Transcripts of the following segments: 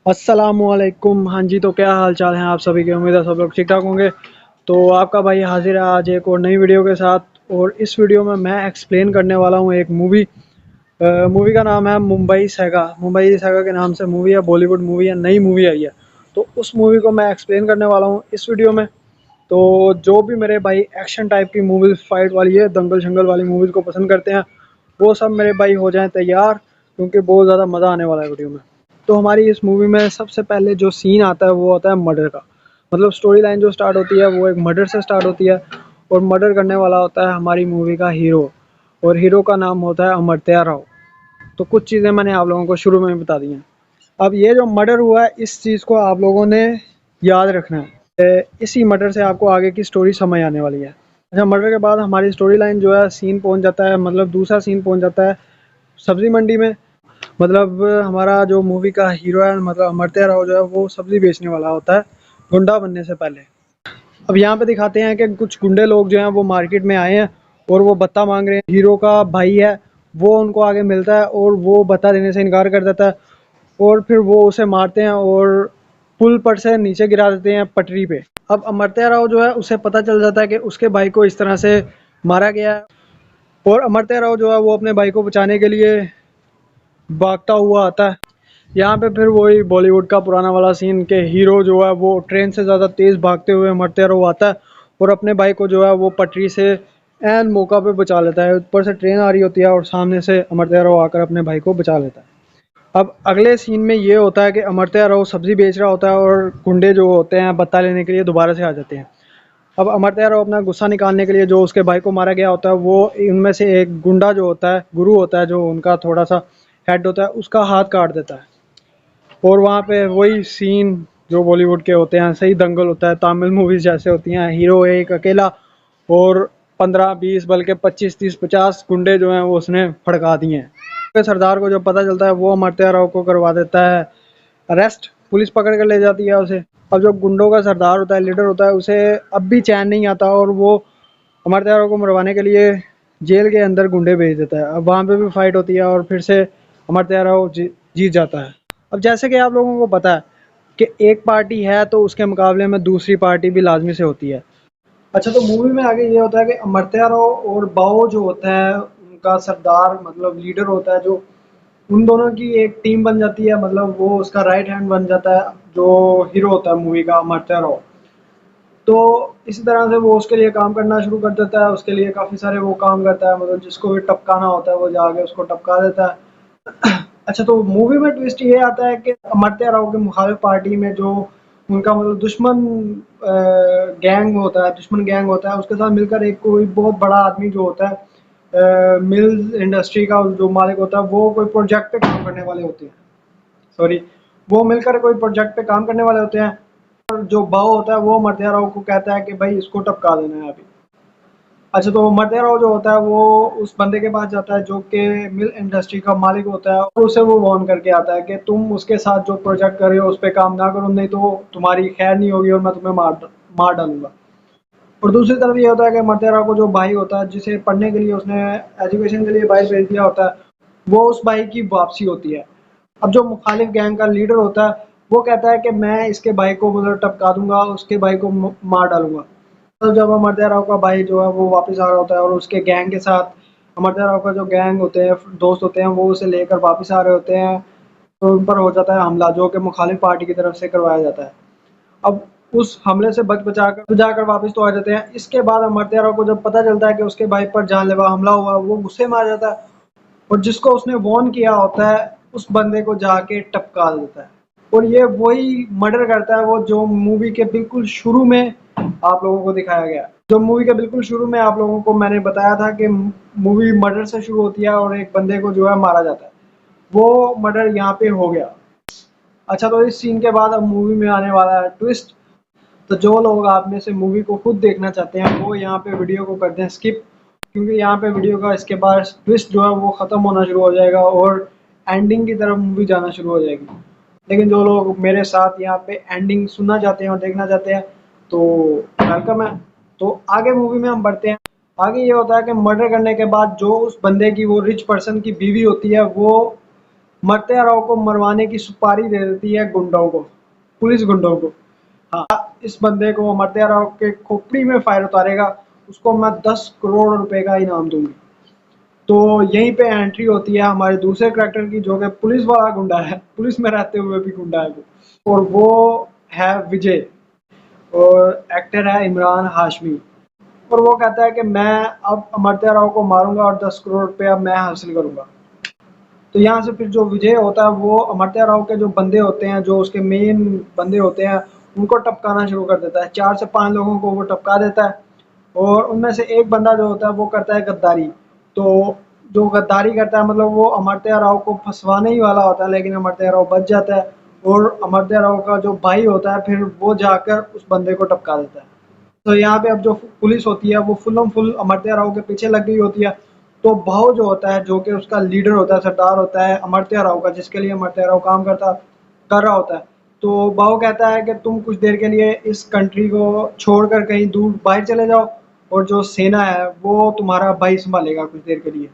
अस्सलामुअलैकुम। हाँ जी, तो क्या हाल चाल हैं आप सभी के। उम्मीद है सब लोग ठीक ठाक होंगे। तो आपका भाई हाजिर है आज एक और नई वीडियो के साथ। और इस वीडियो में मैं एक्सप्लेन करने वाला हूँ एक मूवी। मूवी का नाम है मुंबई सैगा। मुंबई सैगा के नाम से मूवी है, बॉलीवुड मूवी है, नई मूवी आई है। तो उस मूवी को मैं एक्सप्लेन करने वाला हूँ इस वीडियो में। तो जो भी मेरे भाई एक्शन टाइप की मूवीज़, फाइट वाली है, दंगल शंगल वाली मूवीज़ को पसंद करते हैं, वो सब मेरे भाई हो जाएं तैयार, क्योंकि बहुत ज़्यादा मज़ा आने वाला है वीडियो में। तो हमारी इस मूवी में सबसे पहले जो सीन आता है वो होता है मर्डर का। मतलब स्टोरी लाइन जो स्टार्ट होती है वो एक मर्डर से स्टार्ट होती है। और मर्डर करने वाला होता है हमारी मूवी का हीरो। और हीरो का नाम होता है अमर्त्य राव। तो कुछ चीज़ें मैंने आप लोगों को शुरू में ही बता दी हैं। अब ये जो मर्डर हुआ है इस चीज़ को आप लोगों ने याद रखना है। इसी मर्डर से आपको आगे की स्टोरी समझ आने वाली है। अच्छा, मर्डर के बाद हमारी स्टोरी लाइन जो है सीन पहुंच जाता है, मतलब दूसरा सीन पहुंच जाता है सब्जी मंडी में। मतलब हमारा जो मूवी का हीरो है, मतलब अमर्त्य राव जो है, वो सब्जी बेचने वाला होता है गुंडा बनने से पहले। अब यहाँ पे दिखाते हैं कि कुछ गुंडे लोग जो हैं वो मार्केट में आए हैं और वो बत्ता मांग रहे हैं। हीरो का भाई है, वो उनको आगे मिलता है और वो बत्ता देने से इनकार कर देता है। और फिर वो उसे मारते हैं और पुल पर से नीचे गिरा देते हैं पटरी पे। अब अमर्त्य राव जो है उसे पता चल जाता है कि उसके भाई को इस तरह से मारा गया है। और अमर्त्य राव जो है वो अपने भाई को बचाने के लिए भागता हुआ आता है। यहाँ पे फिर वही बॉलीवुड का पुराना वाला सीन के हीरो जो है वो ट्रेन से ज़्यादा तेज़ भागते हुए अमर्त्य राव आता है और अपने भाई को जो है वो पटरी से एन मौका पे बचा लेता है। ऊपर से ट्रेन आ रही होती है और सामने से अमर्त्य राव आकर अपने भाई को बचा लेता है। अब अगले सीन में ये होता है कि अमर्त्य राव सब्जी बेच रहा होता है और गुंडे जो होते हैं बत्ता लेने के लिए दोबारा से आ जाते हैं। अब अमर्त्य राव अपना गुस्सा निकालने के लिए, जो उसके भाई को मारा गया होता है, वो इनमें से एक गुंडा जो होता है, गुरु होता है, जो उनका थोड़ा सा हेड होता है, उसका हाथ काट देता है। और वहाँ पे वही सीन जो बॉलीवुड के होते हैं, सही दंगल होता है, तमिल मूवीज जैसे होती हैं। हीरो एक अकेला और 15-20 बल्कि 25-30-50 गुंडे जो हैं वो उसने फड़का दिए हैं। सरदार को जब पता चलता है वो अमर्त्य राव को करवा देता है अरेस्ट। पुलिस पकड़ कर ले जाती है उसे। अब जो गुंडों का सरदार होता है, लीडर होता है, उसे अब भी चैन नहीं आता और वो अमर्त्य राव को मरवाने के लिए जेल के अंदर गुंडे भेज देता है। अब वहाँ पे भी फाइट होती है और फिर से अमर्त्य राव जीत जाता है। अब जैसे कि आप लोगों को पता है कि एक पार्टी है तो उसके मुकाबले में दूसरी पार्टी भी लाजमी से होती है। अच्छा, तो मूवी में आगे ये होता है कि अमर्त्य राव और बाओ जो होता है उनका सरदार, मतलब लीडर होता है, जो उन दोनों की एक टीम बन जाती है। मतलब वो उसका राइट हैंड बन जाता है, जो हीरो होता है मूवी का, अमर्त्य राव। तो इसी तरह से वो उसके लिए काम करना शुरू कर देता है। उसके लिए काफ़ी सारे वो काम करता है, मतलब जिसको भी टपकाना होता है वो जाके उसको टपका देता है। अच्छा, तो मूवी में ट्विस्ट ये आता है कि अमर्त्य राव के मुखालिफ पार्टी में जो उनका मतलब दुश्मन गैंग होता है, दुश्मन गैंग होता है, उसके साथ मिलकर एक कोई बहुत बड़ा आदमी जो होता है, मिल इंडस्ट्री का जो मालिक होता है, वो कोई प्रोजेक्ट पे काम करने वाले होते हैं। सॉरी, वो मिलकर कोई प्रोजेक्ट पे काम करने वाले होते हैं। और जो बाव होता है वो अमर्त्य राव को कहता है कि भाई इसको टपका देना है अभी। अच्छा, तो अमर्त्य राव जो होता है वो उस बंदे के पास जाता है जो कि मिल इंडस्ट्री का मालिक होता है, और उसे वो वार्न करके आता है कि तुम उसके साथ जो प्रोजेक्ट कर रहे हो उस पर काम ना करो, नहीं तो तुम्हारी खैर नहीं होगी और मैं तुम्हें मार डालूंगा। और दूसरी तरफ ये होता है कि अमर्त्य राव को जो भाई होता है, जिसे पढ़ने के लिए उसने एजुकेशन के लिए बाहर भेज दिया होता है, वो उस भाई की वापसी होती है। अब जो मुखालिफ गैंग का लीडर होता है वो कहता है कि मैं इसके भाई को मतलब टपका दूंगा, उसके भाई को मार डालूंगा। तो जब अमर्त्य राव का भाई जो है वो वापस आ रहा होता है और उसके गैंग के साथ अमर्त्य राव का जो गैंग होते हैं, दोस्त होते हैं, वो उसे लेकर वापस आ रहे होते हैं। तो उन पर हो जाता है हमला, जो कि मुखालिफ पार्टी की तरफ से करवाया जाता है। अब उस हमले से बच बचाकर वापस तो आ जाते हैं। इसके बाद अमर्त्य राव को जब पता चलता है कि उसके भाई पर जानलेवा हमला हुआ, वो गुस्से में आ जाता है और जिसको उसने वॉर्न किया होता है उस बंदे को जाके टपका देता है। और ये वही मर्डर करता है वो जो मूवी के बिल्कुल शुरू में आप लोगों को दिखाया गया। जो मूवी के बिल्कुल शुरू में आप लोगों को मैंने बताया था कि मूवी मर्डर से शुरू होती है और एक बंदे को जो है मारा जाता है, वो मर्डर यहाँ पे हो गया। अच्छा, तो इस सीन के बाद अब मूवी में आने वाला है ट्विस्ट। तो जो लोग आप में से मूवी को खुद देखना चाहते हैं वो यहाँ पे वीडियो को कर दें स्किप, क्योंकि यहाँ पे वीडियो का इसके बाद ट्विस्ट जो है वो ख़त्म होना शुरू हो जाएगा और एंडिंग की तरफ मूवी जाना शुरू हो जाएगी। लेकिन जो लोग मेरे साथ यहाँ पे एंडिंग सुनना चाहते हैं और देखना चाहते हैं तो वेलकम है। तो आगे मूवी में हम बढ़ते हैं। आगे ये होता है कि मर्डर करने के बाद जो उस बंदे की, वो रिच पर्सन की बीवी होती है, वो अमर्त्य राव को मरवाने की सुपारी दे देती है गुंडों को, पुलिस गुंडों को। हाँ, इस बंदे को अमर्त्य राव के खोपड़ी में फायर उतारेगा, उसको मैं 10 करोड़ रुपए का इनाम दूंगी। तो यहीं पे एंट्री होती है हमारे दूसरे करेक्टर की, जो कि पुलिस वाला गुंडा है, पुलिस में रहते हुए भी गुंडा है वो, और वो है विजय, और एक्टर है इमरान हाशमी। और वो कहता है कि मैं अब अमर्त्य राव को मारूंगा और 10 करोड़ रुपया मैं हासिल करूंगा। तो यहाँ से फिर जो विजय होता है वो अमर्त्य राव के जो बंदे होते हैं, जो उसके मेन बंदे होते हैं, उनको टपकाना शुरू कर देता है। 4 से 5 लोगों को वो टपका देता है, और उनमें से एक बंदा जो होता है वो करता है गद्दारी। तो जो गद्दारी करता है, मतलब वो अमर्त्य राव को फंसवाने ही वाला होता है, लेकिन अमर्त्य राव बच जाता है, और अमर्त्य राव का जो भाई होता है फिर वो जाकर उस बंदे को टपका देता है। तो यहाँ पे अब जो पुलिस होती है वो फुल फुल अमर्त्य राव के पीछे लग गई होती है। तो भाव जो होता है, जो कि उसका लीडर होता है, सरदार होता है अमर्त्य राव का, जिसके लिए अमर्त्य राव काम कर रहा होता है। तो भाव कहता है कि तुम कुछ देर के लिए इस कंट्री को छोड़कर कहीं दूर बाहर चले जाओ, और जो सेना है वो तुम्हारा भाई संभालेगा कुछ देर के लिए।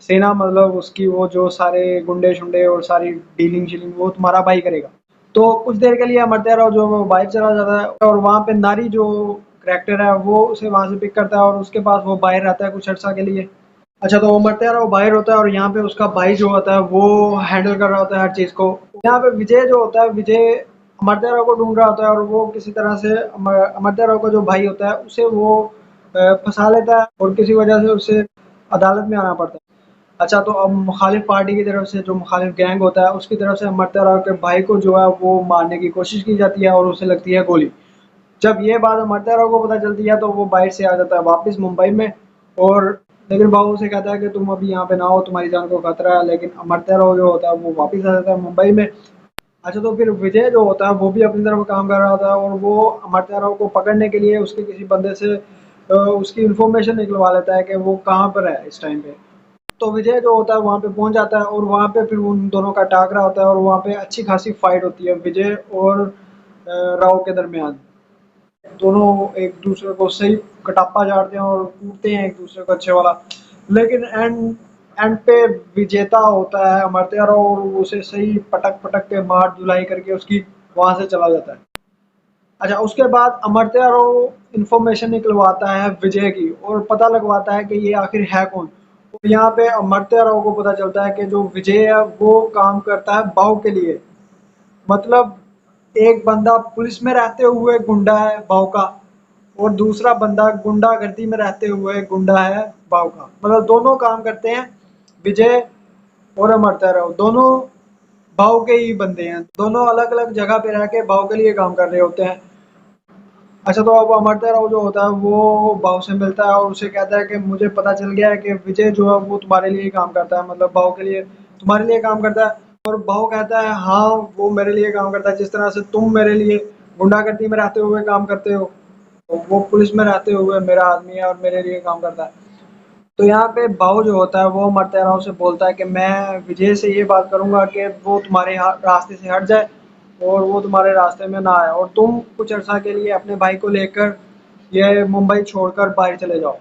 सेना मतलब उसकी वो जो सारे गुंडे शुंडे और सारी डीलिंग शीलिंग वो तुम्हारा भाई करेगा। तो कुछ देर के लिए अमर्त्य राव जो है वो बाइक चला जाता है, और वहाँ पे नारी जो करैक्टर है वो उसे वहाँ से पिक करता है, और उसके पास वो बाहर रहता है कुछ अर्सा के लिए। अच्छा, तो अमर्त्य राव बाहर होता है, और यहाँ पे उसका भाई जो होता है वो हैंडल कर रहा होता है हर चीज़ को। यहाँ पे विजय जो होता है, विजय अमर्त्य राव को ढूंढ रहा होता है, और वो किसी तरह से अमर्त्य राव का जो भाई होता है उसे वो फंसा लेता है, और किसी वजह से उसे अदालत में आना पड़ता है। अच्छा, तो अब मुखालिफ पार्टी की तरफ से, जो मुखालिफ गैंग होता है उसकी तरफ से अमर्त्य राव के भाई को जो है वो मारने की कोशिश की जाती है, और उसे लगती है गोली। जब ये बात अमर्त्य राव को पता चलती है तो वो बाहर से आ जाता है वापस मुंबई में, और लेकिन बाबू से कहता है कि तुम अभी यहाँ पे ना हो, तुम्हारी जान को खतरा है। लेकिन अमर्त्य राव जो होता है वो वापस आ जाता है मुंबई में। अच्छा, तो फिर विजय जो होता है वो भी अपनी तरफ काम कर रहा होता है, और वो अमर्त्य राव को पकड़ने के लिए उसके किसी बंदे से उसकी इन्फॉर्मेशन निकलवा लेता है कि वो कहाँ पर है इस टाइम पे। तो विजय जो होता है वहाँ पे पहुँच जाता है, और वहाँ पे फिर उन दोनों का टाकरा होता है, और वहाँ पे अच्छी खासी फाइट होती है विजय और राव के दरमियान। दोनों एक दूसरे को सही कटापा झाड़ते हैं और कूटते हैं एक दूसरे को अच्छे वाला। लेकिन एंड एंड पे विजेता होता है अमर्त्य राव, और उसे सही पटक पटक के मार धुलाई करके उसकी वहां से चला जाता है। अच्छा, उसके बाद अमर्त्य राव इन्फॉर्मेशन निकलवाता है विजय की, और पता लगवाता है कि ये आखिर है कौन। तो यहाँ पे अमर्त्य राव को पता चलता है कि जो विजय है वो काम करता है बाव के लिए। मतलब एक बंदा पुलिस में रहते हुए गुंडा है बाव का, और दूसरा बंदा गुंडागर्दी में रहते हुए गुंडा है बाव का। मतलब दोनों काम करते हैं, विजय और अमर्त्य राव दोनों बाव के ही बंदे हैं, दोनों अलग अलग जगह पे रह के बाव के लिए काम कर रहे होते हैं। अच्छा, तो अब अमर्त्य राव जो होता है वो बाव से मिलता है, और उसे कहता है कि मुझे पता चल गया है कि विजय जो है वो तुम्हारे लिए काम करता है, मतलब बाव के लिए तुम्हारे लिए काम करता है। और बाव कहता है हाँ, वो मेरे लिए काम करता है, जिस तरह से तुम मेरे लिए गुंडागर्दी में रहते हुए काम करते हो, तो वो पुलिस में रहते हुए मेरा आदमी है और मेरे लिए काम करता है। तो यहाँ पे बाव जो होता है वो अमर्त्य राव से बोलता है कि मैं विजय से ये बात करूंगा कि वो तुम्हारे रास्ते से हट जाए, और वो तुम्हारे रास्ते में ना आए, और तुम कुछ अर्सा के लिए अपने भाई को लेकर ये मुंबई छोड़कर बाहर चले जाओ।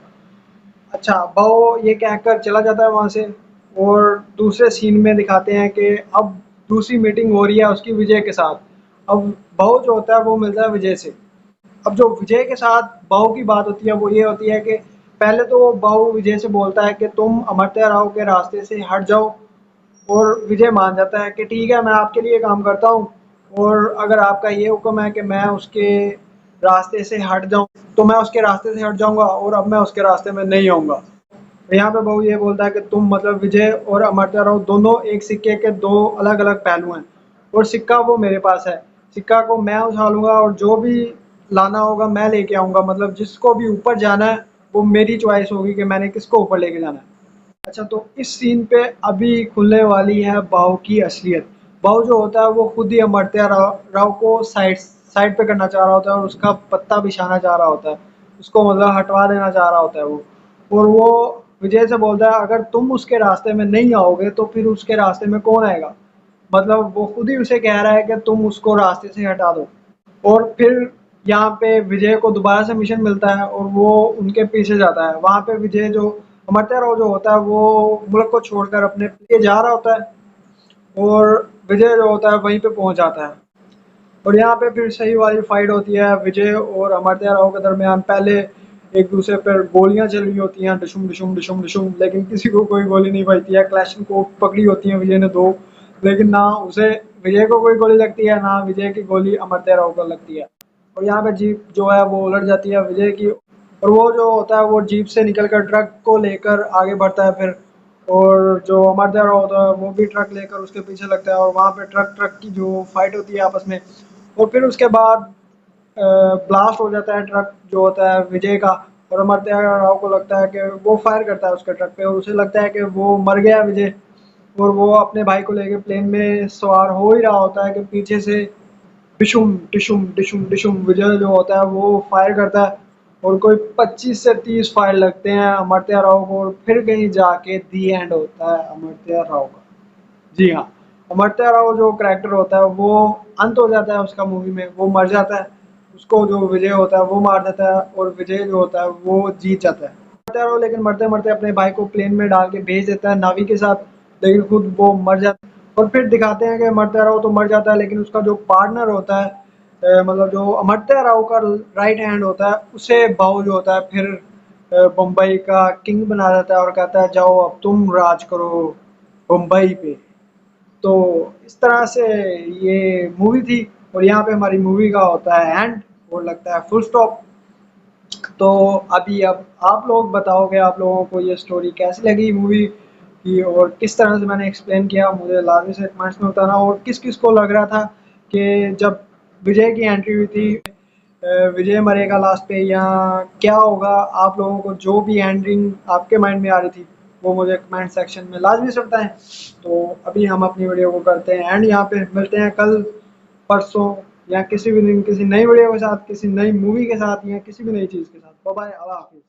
अच्छा, वो ये कहकर चला जाता है वहाँ से, और दूसरे सीन में दिखाते हैं कि अब दूसरी मीटिंग हो रही है उसकी विजय के साथ। अब भाव जो होता है वो मिलता है विजय से। अब जो विजय के साथ भाव की बात होती है वो ये होती है कि पहले तो भाव विजय से बोलता है कि तुम अमर्त्य राव के रास्ते से हट जाओ, और विजय मान जाता है कि ठीक है, मैं आपके लिए काम करता हूँ, और अगर आपका ये हुक्म है कि मैं उसके रास्ते से हट जाऊँ तो मैं उसके रास्ते से हट जाऊँगा, और अब मैं उसके रास्ते में नहीं आऊँगा। तो यहाँ पे बहू ये बोलता है कि तुम मतलब विजय और अमर्त्य राव दोनों एक सिक्के के दो अलग अलग पहलू हैं, और सिक्का वो मेरे पास है, सिक्का को मैं उछालूंगा और जो भी लाना होगा मैं लेके आऊंगा। मतलब जिसको भी ऊपर जाना है वो मेरी चॉइस होगी कि मैंने किसको ऊपर लेके जाना है। अच्छा, तो इस सीन पे अभी खुलने वाली है बाव की असलियत। बाव जो होता है वो खुद ही अमर्त्य राव को साइड साइड पे करना चाह रहा होता है, और उसका पत्ता बिछाना चाह रहा होता है, उसको मतलब हटवा देना चाह रहा होता है वो। और वो विजय से बोलता है अगर तुम उसके रास्ते में नहीं आओगे तो फिर उसके रास्ते में कौन आएगा। मतलब वो खुद ही उसे कह रहा है कि तुम उसको रास्ते से हटा दो। और फिर यहाँ पे विजय को दोबारा से मिशन मिलता है, और वो उनके पीछे जाता है। वहाँ पे विजय जो अमर्त्य राव जो होता है वो मुल्क को छोड़कर अपने पीछे जा रहा होता है, और विजय जो होता है वहीं पे पहुंच जाता है। और यहाँ पे फिर सही वाली फाइट होती है विजय और अमरत्या राव के दरमियान। पहले एक दूसरे पर गोलियां चल रही होती हैं, डिशुम डिशुम डिशुम डिशुम, लेकिन किसी को कोई गोली नहीं बजती है। क्लैशन को पकड़ी होती है विजय ने दो, लेकिन ना उसे विजय को कोई गोली लगती है, ना विजय की गोली अमरत्या राव को लगती है। और यहाँ पे जीप जो है वो उलट जाती है विजय की, और वो जो होता है वो जीप से निकलकर ट्रक को लेकर आगे बढ़ता है फिर। और जो अमरत्या राव होता है वो भी ट्रक लेकर उसके पीछे लगता है, और वहाँ पे ट्रक ट्रक की जो फाइट होती है आपस में। और फिर उसके बाद ब्लास्ट हो जाता है ट्रक जो होता है विजय का, और अमरत्या राव को लगता है कि वो फायर करता है उसके ट्रक पे, और उसे लगता है कि वो मर गया विजय। और वो अपने भाई को लेके प्लेन में सवार हो ही रहा होता है कि पीछे से डिशुम डिशुम डिशुम डिशुम विजय जो होता है वो फायर करता है, और कोई 25 से 30 फायर लगते हैं अमरत्या राव को, और फिर कहीं जाके दी एंड होता है अमरत्या राव का। जी हाँ, अमरत्या राव जो करैक्टर होता है वो अंत हो जाता है उसका मूवी में, वो मर जाता है। उसको जो विजय होता है वो मार देता है, और विजय जो होता है वो जीत जाता है। अमरत्या राव लेकिन मरते-मरते अपने भाई को प्लेन में डाल के भेज देता है नावी के साथ, लेकिन खुद वो मर जाता है। और फिर दिखाते हैं कि अमरत्या राव तो मर जाता है, लेकिन उसका जो पार्टनर होता है मतलब जो अमरत्या राव का राइट हैंड होता है, उसे भाऊ जो होता है फिर बम्बई का किंग बना देता है, और कहता है जाओ अब तुम राज करो बम्बई पे। तो इस तरह से ये मूवी थी, और यहाँ पे हमारी मूवी का होता है एंड, और लगता है फुल स्टॉप। तो अभी अब आप लोग बताओगे आप लोगों को ये स्टोरी कैसी लगी मूवी की, और किस तरह से मैंने एक्सप्लेन किया मुझे लाजमी से कमेंट्स में बताना। और किस किस को लग रहा था कि जब विजय की एंट्री हुई थी विजय मरेगा लास्ट पे, या क्या होगा, आप लोगों को जो भी एंडिंग आपके माइंड में आ रही थी वो मुझे कमेंट सेक्शन में लाजमी से बताएं। तो अभी हम अपनी वीडियो को करते हैं एंड, यहाँ पे मिलते हैं कल परसों या किसी भी दिन किसी नई वीडियो के साथ, किसी नई मूवी के साथ, या किसी भी नई चीज़ के साथ। बाय बाय, अल्लाह हाफिज़।